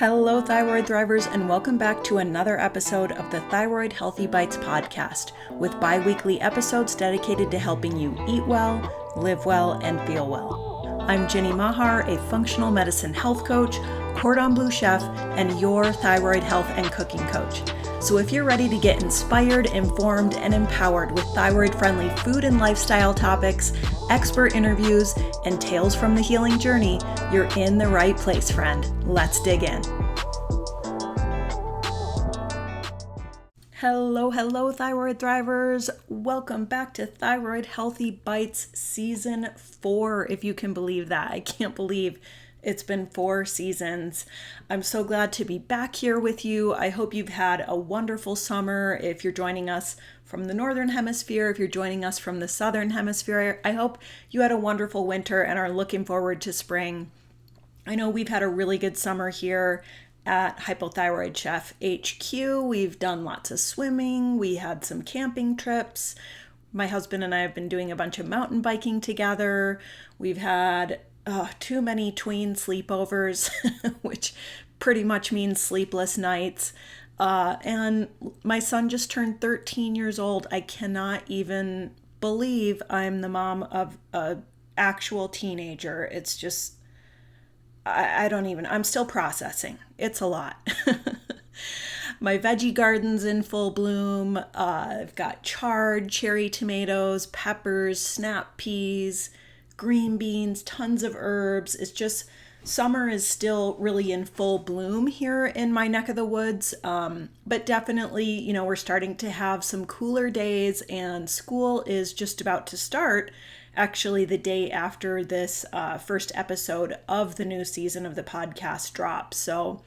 Hello, Thyroid Thrivers, and welcome back to another episode of the Thyroid-Healthy Bites Podcast, with bi-weekly episodes dedicated to helping you eat well, live well, and feel well. I'm Ginny Mahar, a functional medicine health coach, cordon bleu chef, and your thyroid health and cooking coach. So if you're ready to get inspired, informed, and empowered with thyroid-friendly food and lifestyle topics, expert interviews, and tales from the healing journey, you're in the right place, friend. Let's dig in. Hello, Thyroid Thrivers. Welcome back to Thyroid-Healthy Bites Season 4, if you can believe that. I can't believe it's been 4 seasons. I'm so glad to be back here with you. I hope you've had a wonderful summer. If you're joining us from the Northern Hemisphere, if you're joining us from the Southern Hemisphere, I hope you had a wonderful winter and are looking forward to spring. I know we've had a really good summer here at Hypothyroid Chef HQ. We've done lots of swimming. We had some camping trips. My husband and I have been doing a bunch of mountain biking together. We've had too many tween sleepovers, which pretty much means sleepless nights. And my son just turned 13 years old. I cannot even believe I'm the mom of an actual teenager. It's just, I'm still processing. It's a lot. My veggie garden's in full bloom. I've got chard, cherry tomatoes, peppers, snap peas, green beans, tons of herbs. It's just, summer is still really in full bloom here in my neck of the woods. But definitely, we're starting to have some cooler days and school is just about to start. Actually, the day after this first episode of the new season of the podcast drops. So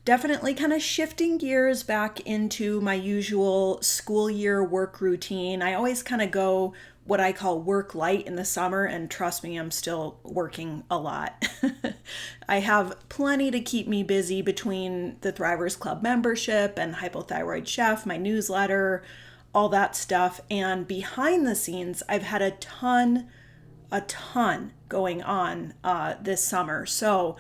definitely kind of shifting gears back into my usual school year work routine. I always kind of go what I call work light in the summer, and trust me, I'm still working a lot. I have plenty to keep me busy between the Thrivers Club membership and Hypothyroid Chef, my newsletter, all that stuff. And behind the scenes, I've had a ton going on this summer. So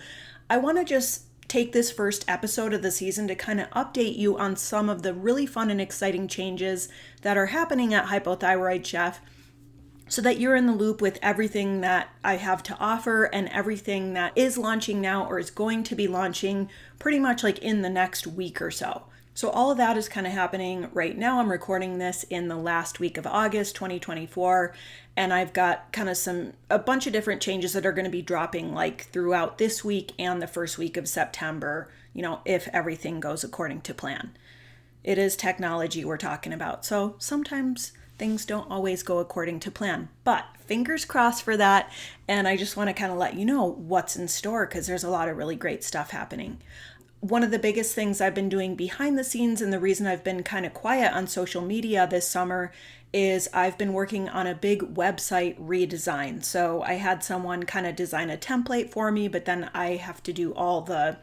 I want to just take this first episode of the season to kind of update you on some of the really fun and exciting changes that are happening at Hypothyroid Chef, so that you're in the loop with everything that I have to offer and everything that is launching now or is going to be launching pretty much like in the next week or so. So all of that is kind of happening right now. I'm recording this in the last week of August 2024, and I've got kind of a bunch of different changes that are going to be dropping like throughout this week and the first week of September, if everything goes according to plan. It is technology we're talking about, so sometimes things don't always go according to plan, but fingers crossed for that. And I just want to kind of let you know what's in store because there's a lot of really great stuff happening. One of the biggest things I've been doing behind the scenes, and the reason I've been kind of quiet on social media this summer, is I've been working on a big website redesign. So I had someone kind of design a template for me, but then I have to do all the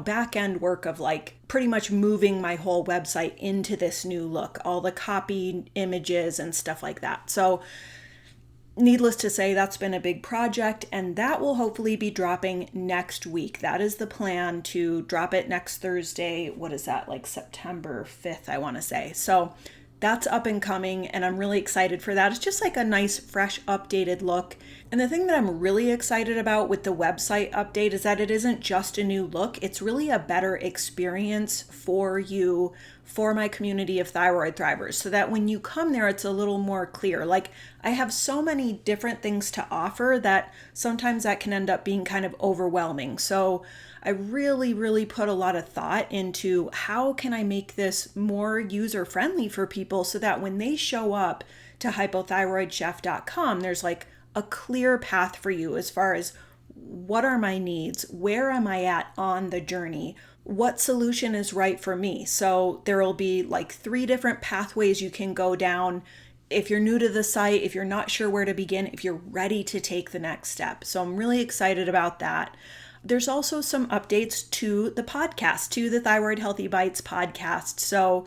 back end work of like pretty much moving my whole website into this new look, all the copy, images, and stuff like that. So needless to say, that's been a big project, and that will hopefully be dropping next week. That is the plan, to drop it next Thursday. What is that, like September 5th, I want to say. So that's up and coming, and I'm really excited for that. It's just like a nice, fresh, updated look. And the thing that I'm really excited about with the website update is that it isn't just a new look. It's really a better experience for you, for my community of thyroid thrivers, so that when you come there, it's a little more clear. Like, I have so many different things to offer that sometimes that can end up being kind of overwhelming. So I really put a lot of thought into how can I make this more user-friendly for people so that when they show up to hypothyroidchef.com, there's like a clear path for you as far as what are my needs, where am I at on the journey, what solution is right for me. So there will be like 3 different pathways you can go down if you're new to the site, if you're not sure where to begin, if you're ready to take the next step. So I'm really excited about that. There's also some updates to the podcast, to the Thyroid-Healthy Bites podcast. So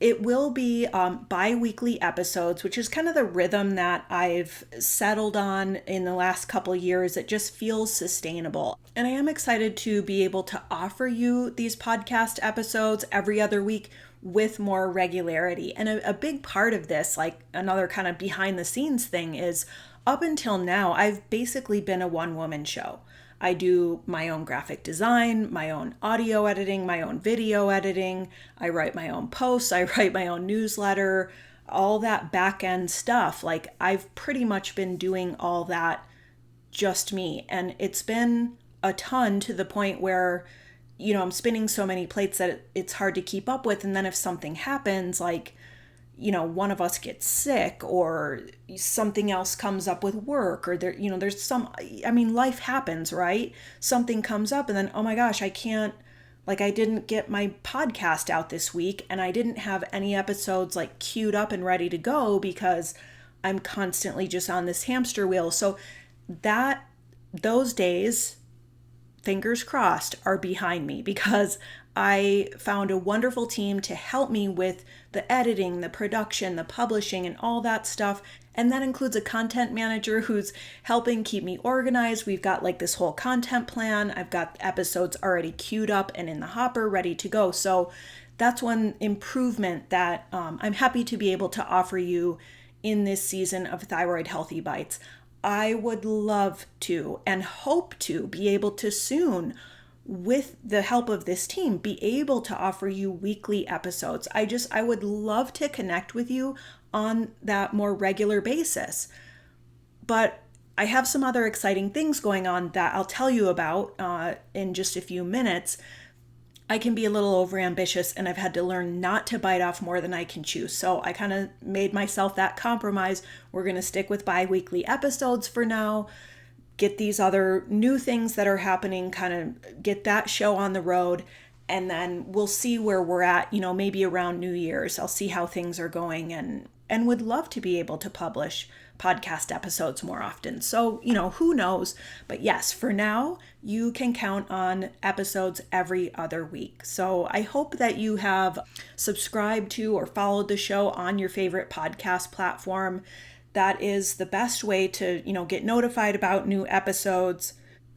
It will be bi-weekly episodes, which is kind of the rhythm that I've settled on in the last couple of years. It just feels sustainable. And I am excited to be able to offer you these podcast episodes every other week with more regularity. And a big part of this, like another kind of behind the scenes thing, is up until now, I've basically been a one-woman show. I do my own graphic design, my own audio editing, my own video editing. I write my own posts. I write my own newsletter, all that back end stuff. Like I've pretty much been doing all that just me. And it's been a ton to the point where, I'm spinning so many plates that it's hard to keep up with. And then if something happens, like, one of us gets sick or something else comes up with work or there's life happens, right? Something comes up and then, oh my gosh, I didn't get my podcast out this week and I didn't have any episodes like queued up and ready to go because I'm constantly just on this hamster wheel. So those days, fingers crossed, are behind me because I found a wonderful team to help me with the editing, the production, the publishing, and all that stuff. And that includes a content manager who's helping keep me organized. We've got like this whole content plan. I've got episodes already queued up and in the hopper, ready to go. So that's one improvement that I'm happy to be able to offer you in this season of Thyroid Healthy Bites. I would love to and hope to be able to soon, with the help of this team, be able to offer you weekly episodes. I would love to connect with you on that more regular basis. But I have some other exciting things going on that I'll tell you about in just a few minutes. I can be a little overambitious and I've had to learn not to bite off more than I can chew. So I kind of made myself that compromise. We're going to stick with bi-weekly episodes for now. Get these other new things that are happening, kind of get that show on the road, and then we'll see where we're at, maybe around New Year's. I'll see how things are going and would love to be able to publish podcast episodes more often. So, who knows? But yes, for now, you can count on episodes every other week. So I hope that you have subscribed to or followed the show on your favorite podcast platform. That is the best way to, get notified about new episodes,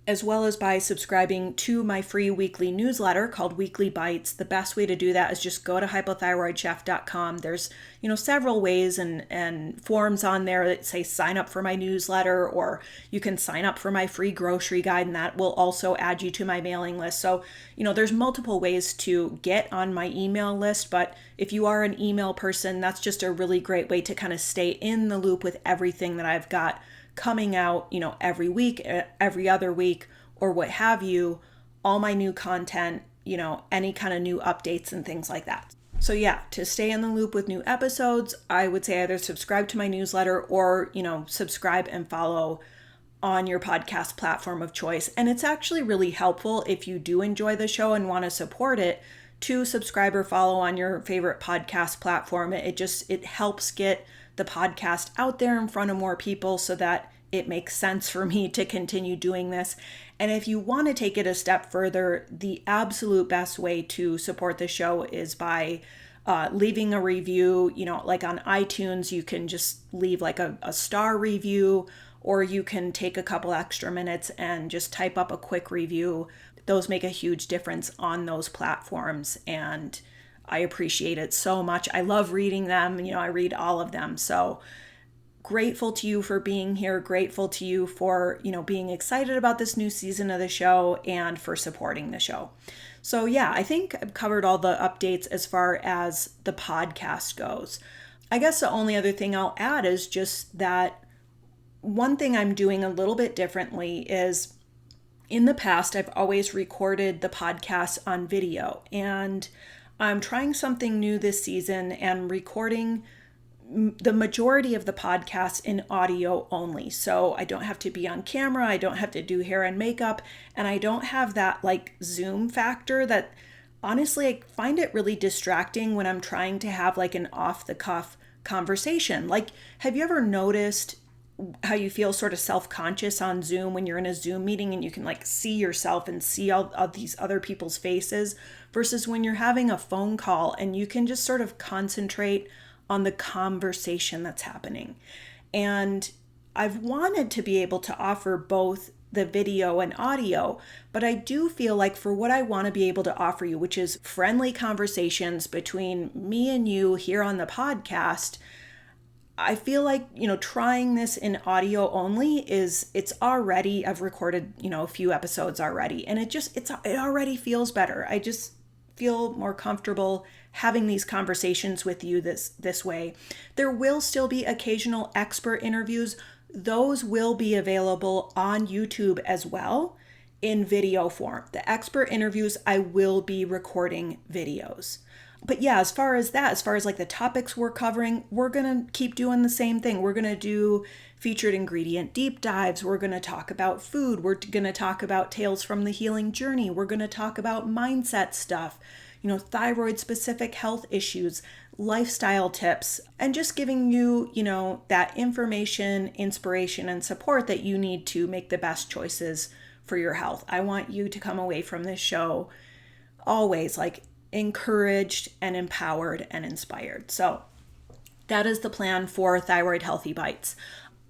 as well as by subscribing to my free weekly newsletter called Weekly Bites. The best way to do that is just go to hypothyroidchef.com. There's, several ways and forms on there that say sign up for my newsletter, or you can sign up for my free grocery guide, and that will also add you to my mailing list. So, there's multiple ways to get on my email list, but if you are an email person, that's just a really great way to kind of stay in the loop with everything that I've got coming out, every week, every other week, or what have you, all my new content, any kind of new updates and things like that. So yeah, to stay in the loop with new episodes, I would say either subscribe to my newsletter or, subscribe and follow on your podcast platform of choice. And it's actually really helpful if you do enjoy the show and want to support it to subscribe or follow on your favorite podcast platform. It helps get the podcast out there in front of more people so that it makes sense for me to continue doing this. And if you want to take it a step further, the absolute best way to support the show is by leaving a review. Like on iTunes, you can just leave like a star review, or you can take a couple extra minutes and just type up a quick review. Those make a huge difference on those platforms, and I appreciate it so much. I love reading them. I read all of them. So grateful to you for being here. Grateful to you for, being excited about this new season of the show and for supporting the show. So yeah, I think I've covered all the updates as far as the podcast goes. I guess the only other thing I'll add is just that one thing I'm doing a little bit differently is in the past, I've always recorded the podcast on video, and I'm trying something new this season and recording the majority of the podcast in audio only. So I don't have to be on camera, I don't have to do hair and makeup, and I don't have that like Zoom factor that honestly I find it really distracting when I'm trying to have like an off the cuff conversation. Like, have you ever noticed how you feel sort of self-conscious on Zoom when you're in a Zoom meeting and you can like see yourself and see all of these other people's faces versus when you're having a phone call and you can just sort of concentrate on the conversation that's happening. And I've wanted to be able to offer both the video and audio, but I do feel like for what I want to be able to offer you, which is friendly conversations between me and you here on the podcast, I feel like, trying this in audio only it's already, I've recorded, a few episodes already, and it already feels better. I just feel more comfortable having these conversations with you this way. There will still be occasional expert interviews. Those will be available on YouTube as well in video form. The expert interviews, I will be recording videos. But yeah, as far as like the topics we're covering, we're going to keep doing the same thing. We're going to do featured ingredient deep dives. We're going to talk about food. We're going to talk about tales from the healing journey. We're going to talk about mindset stuff, thyroid specific health issues, lifestyle tips, and just giving you, that information, inspiration, and support that you need to make the best choices for your health. I want you to come away from this show always like encouraged and empowered and inspired. So that is the plan for Thyroid Healthy Bites.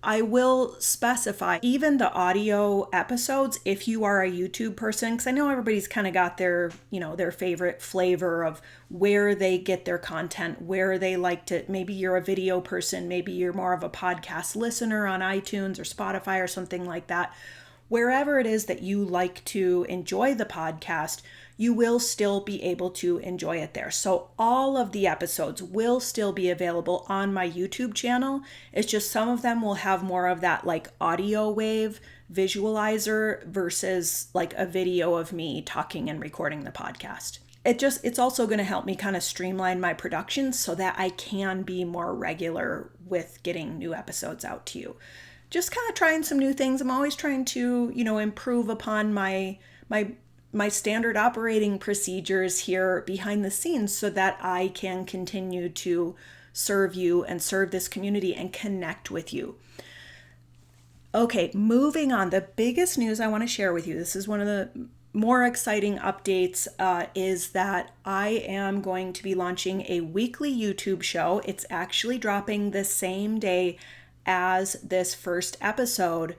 I will specify even the audio episodes if you are a YouTube person, because I know everybody's kind of got their, their favorite flavor of where they get their content, where they like to, maybe you're a video person, maybe you're more of a podcast listener on iTunes or Spotify or something like that. Wherever it is that you like to enjoy the podcast, you will still be able to enjoy it there. So all of the episodes will still be available on my YouTube channel. It's just some of them will have more of that like audio wave visualizer versus like a video of me talking and recording the podcast. It's also going to help me kind of streamline my production so that I can be more regular with getting new episodes out to you. Just kind of trying some new things. I'm always trying to, improve upon my standard operating procedures here behind the scenes so that I can continue to serve you and serve this community and connect with you. Okay, moving on. The biggest news I want to share with you, this is one of the more exciting updates, is that I am going to be launching a weekly YouTube show. It's actually dropping the same day as this first episode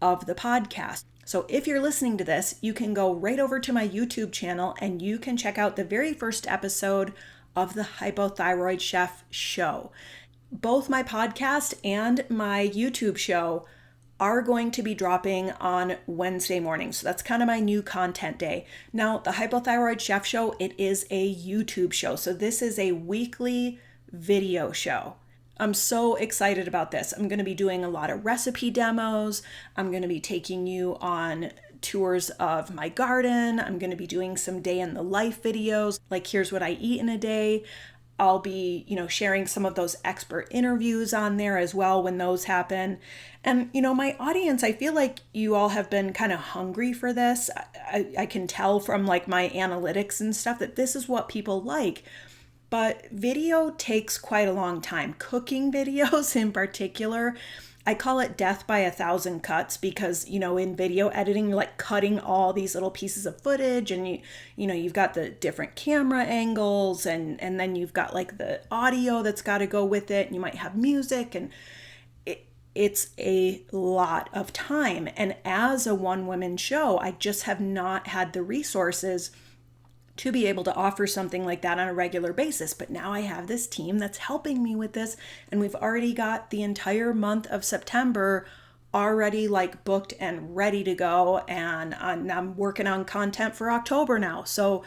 of the podcast. So if you're listening to this, you can go right over to my YouTube channel and you can check out the very first episode of the Hypothyroid Chef Show. Both my podcast and my YouTube show are going to be dropping on Wednesday morning. So that's kind of my new content day. Now, the Hypothyroid Chef Show, it is a YouTube show. So this is a weekly video show. I'm so excited about this. I'm going to be doing a lot of recipe demos. I'm going to be taking you on tours of my garden. I'm going to be doing some day in the life videos, like here's what I eat in a day. I'll be, sharing some of those expert interviews on there as well when those happen. And, my audience, I feel like you all have been kind of hungry for this. I can tell from like my analytics and stuff that this is what people like. But video takes quite a long time. Cooking videos in particular, I call it death by 1,000 cuts because, in video editing, you're like cutting all these little pieces of footage and you've got the different camera angles and then you've got like the audio that's got to go with it and you might have music and it's a lot of time. And as a one-woman show, I just have not had the resources to be able to offer something like that on a regular basis. But now I have this team that's helping me with this. And we've already got the entire month of September already like booked and ready to go. And I'm working on content for October now. So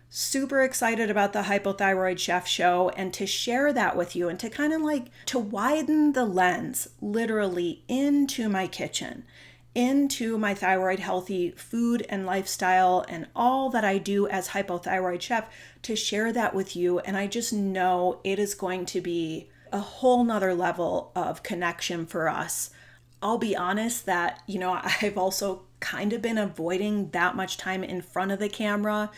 super excited about the Hypothyroid Chef Show and to share that with you and to kind of like to widen the lens literally into my kitchen, into my thyroid healthy food and lifestyle and all that I do as hypothyroid chef, to share that with you. And I just know it is going to be a whole nother level of connection for us. I'll be honest that, I've also kind of been avoiding that much time in front of the camera.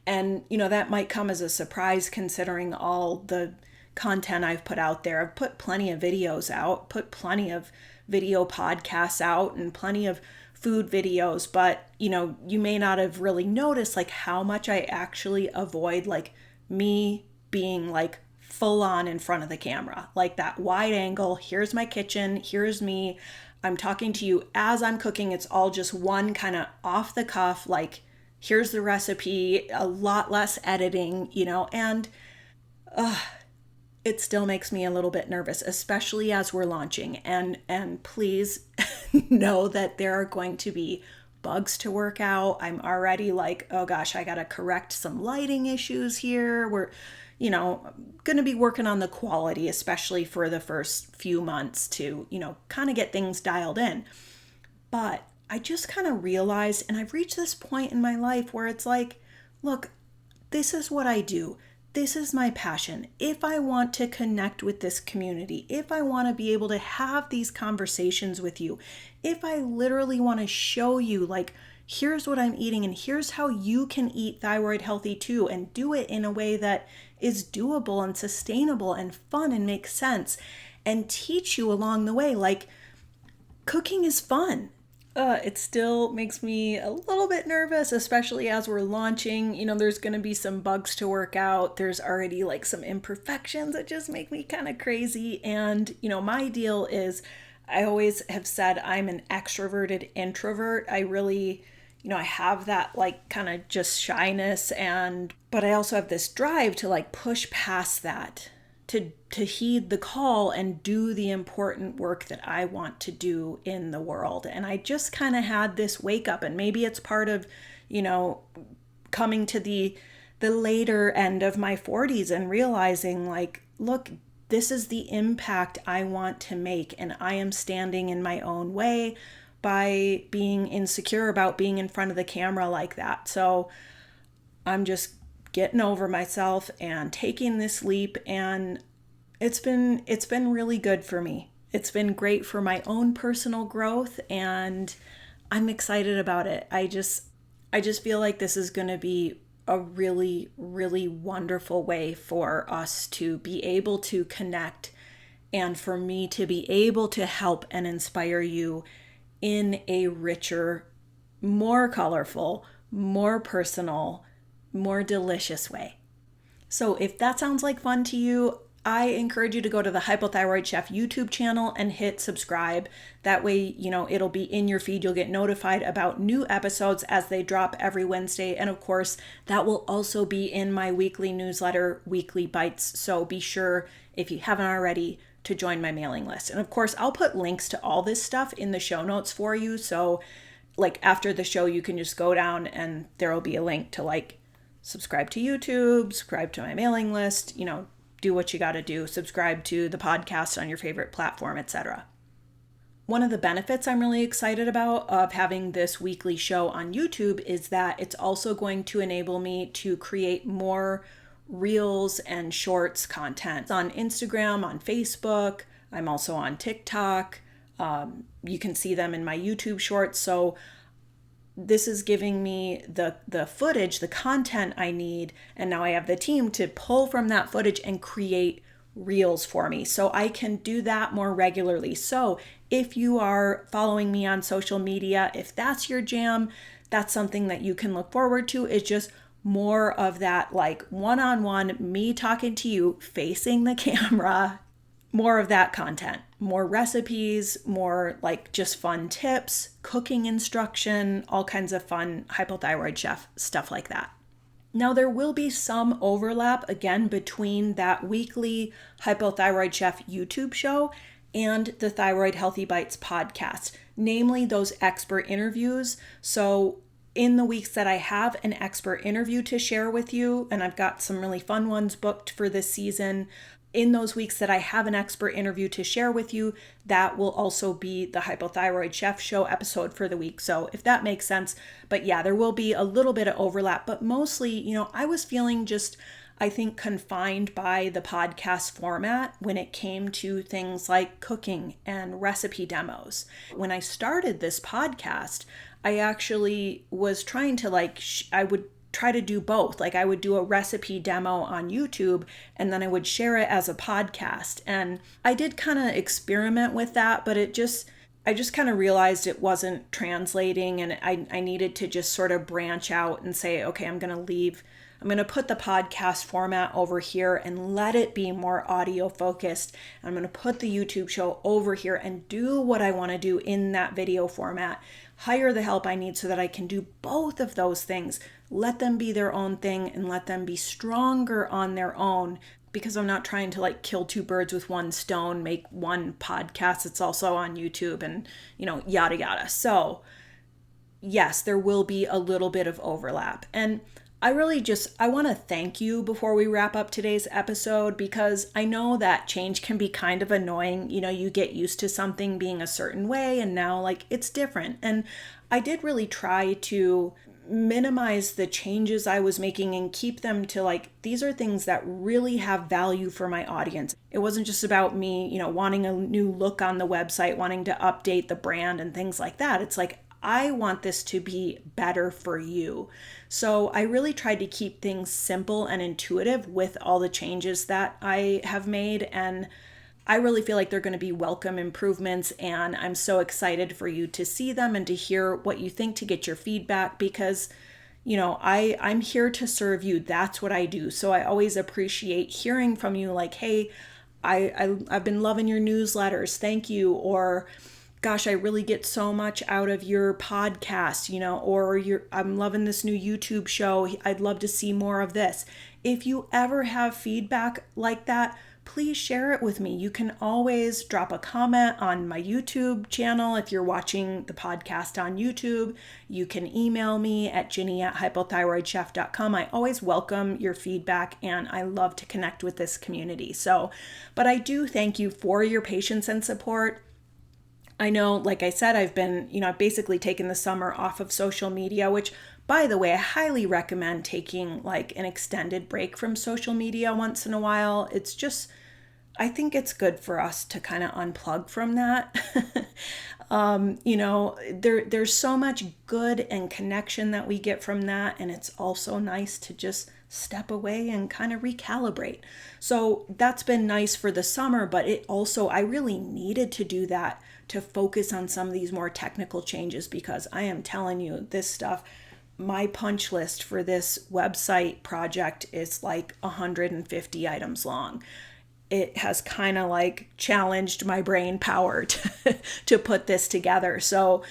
And, that might come as a surprise considering all the content I've put out there. I've put plenty of videos out, put plenty of video podcasts out and plenty of food videos, but you may not have really noticed like how much I actually avoid like me being like full on in front of the camera, like that wide angle. Here's my kitchen, here's me. I'm talking to you as I'm cooking. It's all just one kind of off the cuff, like here's the recipe, a lot less editing, and it still makes me a little bit nervous, especially as we're launching. And please know that there are going to be bugs to work out. I'm already like, oh gosh, I got to correct some lighting issues here. We're, going to be working on the quality, especially for the first few months to, kind of get things dialed in. But I just kind of realized, and I've reached this point in my life where it's like, look, this is what I do. This is my passion. If I want to connect with this community, if I want to be able to have these conversations with you, if I literally want to show you like, here's what I'm eating and here's how you can eat thyroid healthy too, and do it in a way that is doable and sustainable and fun and makes sense, and teach you along the way. Like, cooking is fun. It still makes me a little bit nervous, especially as we're launching. There's going to be some bugs to work out. There's already like some imperfections that just make me kind of crazy. And, my deal is, I always have said I'm an extroverted introvert. I really, I have that like kind of just shyness, but I also have this drive to like push past that, to heed the call and do the important work that I want to do in the world. And I just kind of had this wake up, and maybe it's part of, coming to the later end of my 40s and realizing like, look, this is the impact I want to make, and I am standing in my own way by being insecure about being in front of the camera like that. So I'm just getting over myself and taking this leap, and it's been really good for me. It's been great for my own personal growth, and I'm excited about it. I just feel like this is going to be a really, really wonderful way for us to be able to connect, and for me to be able to help and inspire you in a richer, more colorful, more personal, more delicious way. So if that sounds like fun to you, I encourage you to go to the Hypothyroid Chef YouTube channel and hit subscribe. That way, it'll be in your feed. You'll get notified about new episodes as they drop every Wednesday. And of course, that will also be in my weekly newsletter, Weekly Bites. So be sure, if you haven't already, to join my mailing list. And of course, I'll put links to all this stuff in the show notes for you. So like after the show, you can just go down and there will be a link to like subscribe to YouTube, subscribe to my mailing list, do what you got to do, subscribe to the podcast on your favorite platform, etc. One of the benefits I'm really excited about of having this weekly show on YouTube is that it's also going to enable me to create more Reels and Shorts content on Instagram, on Facebook. I'm also on TikTok. You can see them in my YouTube Shorts. So this is giving me the footage, the content I need, and now I have the team to pull from that footage and create Reels for me, so I can do that more regularly. So if you are following me on social media, if that's your jam, that's something that you can look forward to. It's just more of that like one-on-one, me talking to you, facing the camera, more of that content, more recipes, more like just fun tips, cooking instruction, all kinds of fun hypothyroid chef stuff like that. Now, there will be some overlap again between that weekly Hypothyroid Chef YouTube show and the Thyroid-Healthy Bites podcast, namely those expert interviews. So in the weeks that I have an expert interview to share with you, and I've got some really fun ones booked for this season, in those weeks that I have an expert interview to share with you, that will also be the Hypothyroid Chef Show episode for the week. So if that makes sense, but yeah, there will be a little bit of overlap, but mostly, I was feeling just, I think, confined by the podcast format when it came to things like cooking and recipe demos. When I started this podcast, I actually was trying to I would try to do both. Like I would do a recipe demo on YouTube and then I would share it as a podcast. And I did kind of experiment with that, but it just I just kind of realized it wasn't translating, and I needed to just sort of branch out and say, okay, I'm going to put the podcast format over here and let it be more audio focused. I'm going to put the YouTube show over here and do what I want to do in that video format. Hire the help I need so that I can do both of those things. Let them be their own thing and let them be stronger on their own, because I'm not trying to like kill two birds with one stone, make one podcast that's also on YouTube and, yada, yada. So yes, there will be a little bit of overlap. And I want to thank you before we wrap up today's episode, because I know that change can be kind of annoying. You get used to something being a certain way and now like it's different. And I did really try to minimize the changes I was making and keep them to like, these are things that really have value for my audience. It wasn't just about me, wanting a new look on the website, wanting to update the brand and things like that. It's like, I want this to be better for you. So I really tried to keep things simple and intuitive with all the changes that I have made. And I really feel like they're going to be welcome improvements, and I'm so excited for you to see them and to hear what you think, to get your feedback, because I'm here to serve you. That's what I do. So I always appreciate hearing from you, like, hey, I've been loving your newsletters, thank you, or gosh, I really get so much out of your podcast, or I'm loving this new YouTube show. I'd love to see more of this. If you ever have feedback like that, please share it with me. You can always drop a comment on my YouTube channel. If you're watching the podcast on YouTube, you can email me at ginny@hypothyroidchef.com. I always welcome your feedback, and I love to connect with this community. But I do thank you for your patience and support. I know, like I said, I've basically taken the summer off of social media, which, by the way, I highly recommend taking like an extended break from social media once in a while. It's just, I think it's good for us to kind of unplug from that. There's so much good and connection that we get from that. And it's also nice to just step away and kind of recalibrate. So that's been nice for the summer, but I really needed to do that to focus on some of these more technical changes, because I am telling you, this stuff, my punch list for this website project is like 150 items long. It has kind of like challenged my brain power to put this together. So,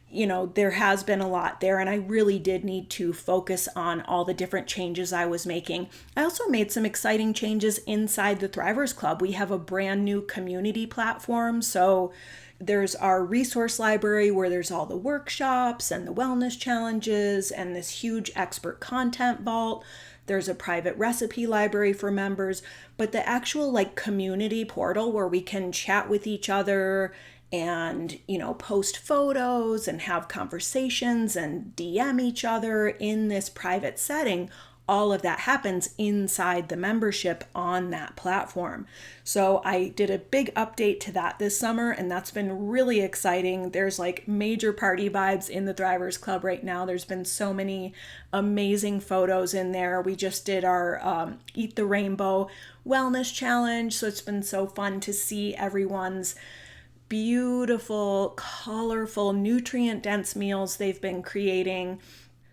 there has been a lot there, and I really did need to focus on all the different changes I was making. I also made some exciting changes inside the Thrivers Club. We have a brand new community platform. So there's our resource library where there's all the workshops and the wellness challenges and this huge expert content vault. There's a private recipe library for members, but the actual like community portal where we can chat with each other and, post photos and have conversations and DM each other in this private setting, all of that happens inside the membership on that platform. So I did a big update to that this summer, and that's been really exciting. There's like major party vibes in the Thrivers Club right now. There's been so many amazing photos in there. We just did our Eat the Rainbow Wellness Challenge, so it's been so fun to see everyone's beautiful, colorful, nutrient-dense meals they've been creating.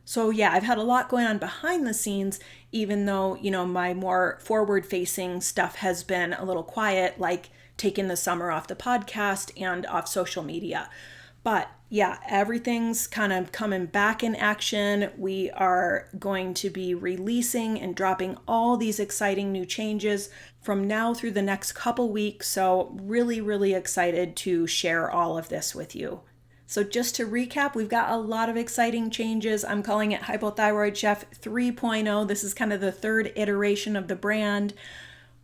So yeah, I've had a lot going on behind the scenes, even though, my more forward-facing stuff has been a little quiet, like taking the summer off the podcast and off social media. But yeah, everything's kind of coming back in action. We are going to be releasing and dropping all these exciting new changes from now through the next couple weeks. So really, really excited to share all of this with you. So just to recap, we've got a lot of exciting changes. I'm calling it Hypothyroid Chef 3.0. This is kind of the third iteration of the brand.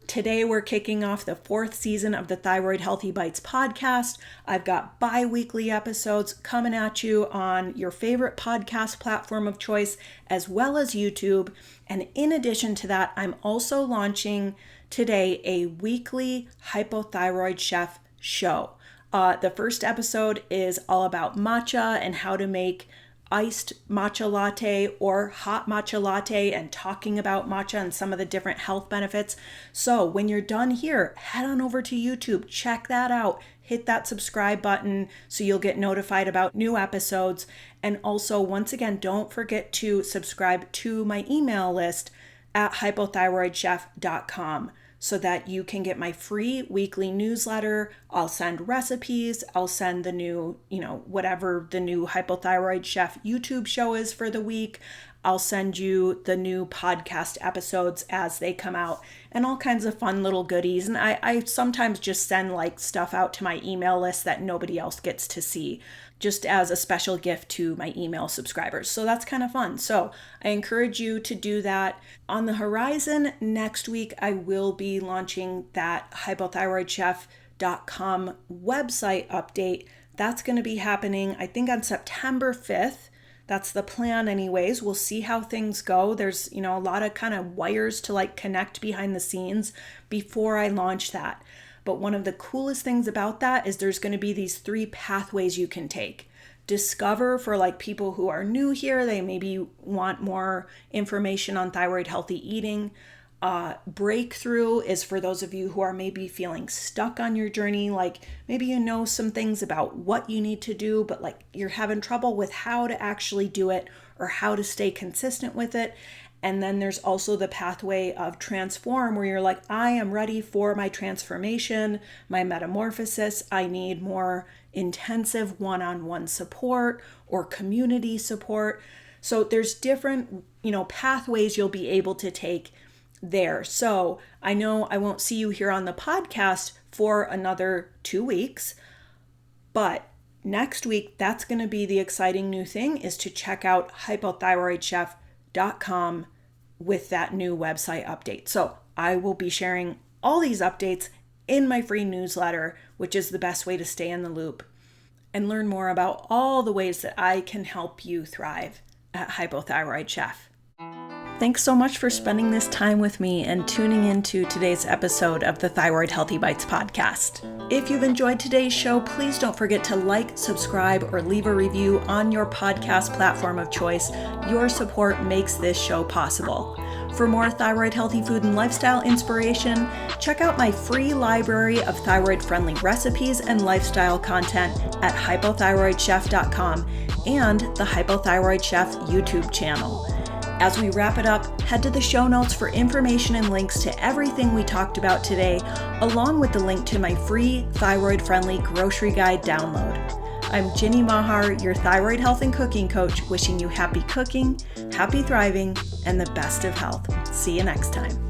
Today, we're kicking off the 4th season of the Thyroid-Healthy Bites podcast. I've got bi-weekly episodes coming at you on your favorite podcast platform of choice, as well as YouTube. And in addition to that, I'm also launching today a weekly Hypothyroid Chef Show. The first episode is all about matcha and how to make iced matcha latte or hot matcha latte and talking about matcha and some of the different health benefits. So when you're done here, head on over to YouTube, check that out, hit that subscribe button so you'll get notified about new episodes. And also, once again, don't forget to subscribe to my email list at hypothyroidchef.com so that you can get my free weekly newsletter. I'll send recipes. I'll send the new, whatever the new Hypothyroid Chef YouTube show is for the week. I'll send you the new podcast episodes as they come out and all kinds of fun little goodies. And I sometimes just send stuff out to my email list that nobody else gets to see, just as a special gift to my email subscribers. So that's kind of fun. So I encourage you to do that. On the horizon, next week, I will be launching that hypothyroidchef.com website update. That's going to be happening, I think, on September 5th. That's the plan anyways. We'll see how things go. There's, a lot of kind of wires to connect behind the scenes before I launch that. But one of the coolest things about that is there's going to be these 3 pathways you can take. Discover for people who are new here, they maybe want more information on thyroid healthy eating. Breakthrough is for those of you who are maybe feeling stuck on your journey, maybe you know some things about what you need to do, but you're having trouble with how to actually do it or how to stay consistent with it. And then there's also the pathway of transform where you're I am ready for my transformation, my metamorphosis. I need more intensive one-on-one support or community support. So there's different, pathways you'll be able to take there. So I know I won't see you here on the podcast for another 2 weeks, but next week, that's going to be the exciting new thing, is to check out hypothyroidchef.com with that new website update. So I will be sharing all these updates in my free newsletter, which is the best way to stay in the loop and learn more about all the ways that I can help you thrive at Hypothyroid Chef. Thanks so much for spending this time with me and tuning into today's episode of the Thyroid-Healthy Bites Podcast. If you've enjoyed today's show, please don't forget to subscribe, or leave a review on your podcast platform of choice. Your support makes this show possible. For more thyroid healthy food and lifestyle inspiration, check out my free library of thyroid-friendly recipes and lifestyle content at hypothyroidchef.com and the Hypothyroid Chef YouTube channel. As we wrap it up, head to the show notes for information and links to everything we talked about today, along with the link to my free thyroid-friendly grocery guide download. I'm Ginny Mahar, your thyroid health and cooking coach, wishing you happy cooking, happy thriving, and the best of health. See you next time.